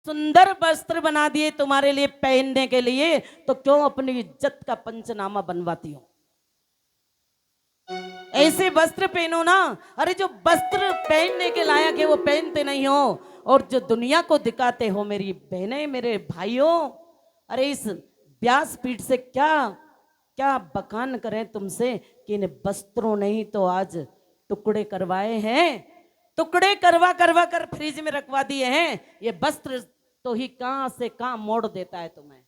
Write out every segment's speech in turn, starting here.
सुंदर वस्त्र बना दिए तुम्हारे लिए पहनने के लिए, तो क्यों अपनी इज्जत का पंचनामा बनवाती हो? ऐसे वस्त्र पहनो ना। अरे जो वस्त्र पहनने के लायक है वो पहनते नहीं हो, और जो दुनिया को दिखाते हो मेरी बहनें मेरे भाइयों। अरे इस व्यासपीठ से क्या क्या बखान करें तुमसे कि इन वस्त्रों ने ही तो आज टुकड़े करवाए हैं, टुकड़े करवा करवा कर फ्रिज में रखवा दिए हैं। ये वस्त्र तो ही कहां से कहां मोड़ देता है तुम्हें।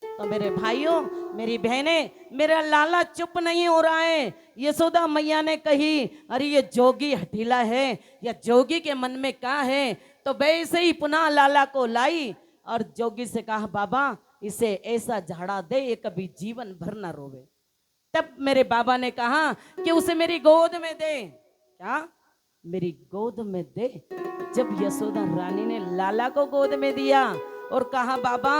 तो मेरे भाइयों मेरी बहनें, मेरा लाला चुप नहीं हो रहा है। यशोदा मैया ने कही अरे ये जोगी हठीला है, या जोगी के मन में क्या है, तो वैसे ही पुनः लाला को लाई और जोगी से कहा बाबा इसे ऐसा झाड़ा दे ये कभी जीवन भर ना रोवे। तब मेरे बाबा ने कहा कि उसे मेरी गोद में दे। क्या मेरी गोद में दे? जब यशोदा रानी ने लाला को गोद में दिया और कहा बाबा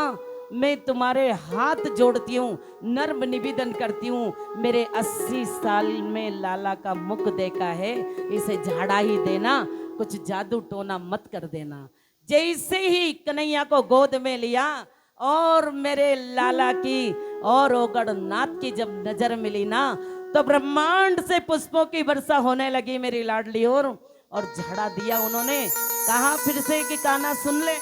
मैं तुम्हारे हाथ जोड़ती हूँ, नर्म निवेदन करती हूँ, मेरे 80 साल में लाला का मुख देखा है, इसे झाड़ा ही देना, कुछ जादू टोना मत कर देना। जैसे ही कन्हैया को गोद में लिया और मेरे लाला की और ओगड़ नाथ की जब नजर मिली ना, तो ब्रह्मांड से पुष्पों की वर्षा होने लगी मेरी लाडली और झाड़ा दिया उन्होंने। कहा फिर से कि काना सुन ले,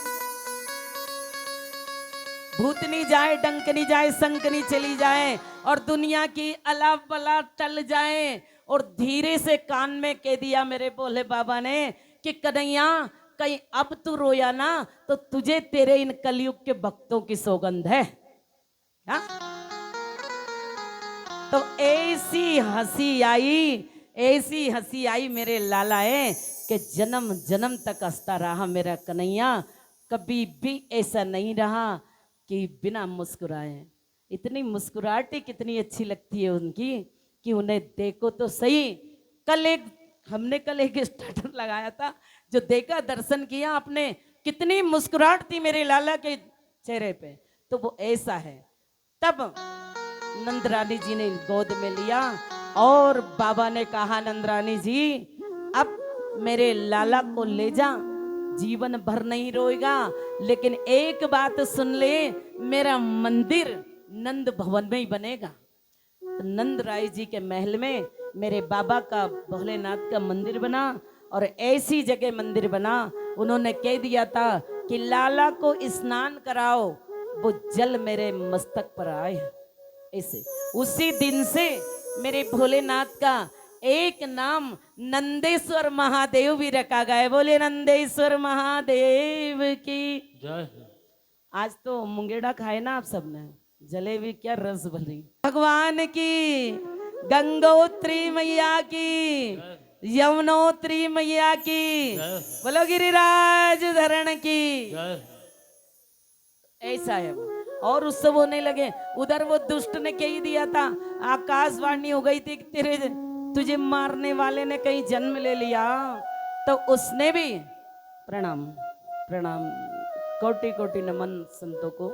भूतनी जाए डंकनी जाए संकनी चली जाए और दुनिया की अला बला टल जाए, और धीरे से कान में कह दिया मेरे भोले बाबा ने कि कन्हैया कहीं अब तू रोया ना तो तुझे तेरे इन कलयुग के भक्तों की सौगंध है। हा? तो ऐसी हंसी आई मेरे लाला है कि जन्म जन्म तक हंसता रहा मेरा कन्हैया, कभी भी ऐसा नहीं रहा कि बिना मुस्कुराए। इतनी मुस्कुराहट कितनी अच्छी लगती है उनकी कि उन्हें देखो तो सही। हमने कल एक स्टार्टर लगाया था, जो देखा दर्शन किया आपने, कितनी मुस्कुराहट थी मेरे लाला के चेहरे पे, तो वो ऐसा है। तब नंदरानी जी ने गोद में लिया और बाबा ने कहा नंदरानी जी अब मेरे लाला को ले जा, जीवन भर नहीं रोएगा, लेकिन एक बात सुन ले, मेरा मंदिर नंद भवन में ही बनेगा। तो नंद राय जी के महल में मेरे बाबा का भोलेनाथ का मंदिर बना, और ऐसी जगह मंदिर बना उन्होंने कह दिया था कि लाला को स्नान कराओ, वो जल मेरे मस्तक पर आए। ऐसे उसी दिन से मेरे भोलेनाथ का एक नाम नंदेश्वर महादेव भी रखा गया है। बोले नंदेश्वर महादेव की जय। आज तो मुंगेड़ा खाए ना आप सबने, जलेबी क्या रस भरी। भगवान की, गंगोत्री मैया की, यमुनोत्री मैया की, बोलो गिरिराज धरण की। ऐसा है वो। और उत्सव होने लगे। उधर वो दुष्ट ने कह दिया था, आकाशवाणी हो गई थी कि तेरे तुझे मारने वाले ने कहीं जन्म ले लिया, तो उसने भी प्रणाम प्रणाम कोटि कोटि नमन संतों को।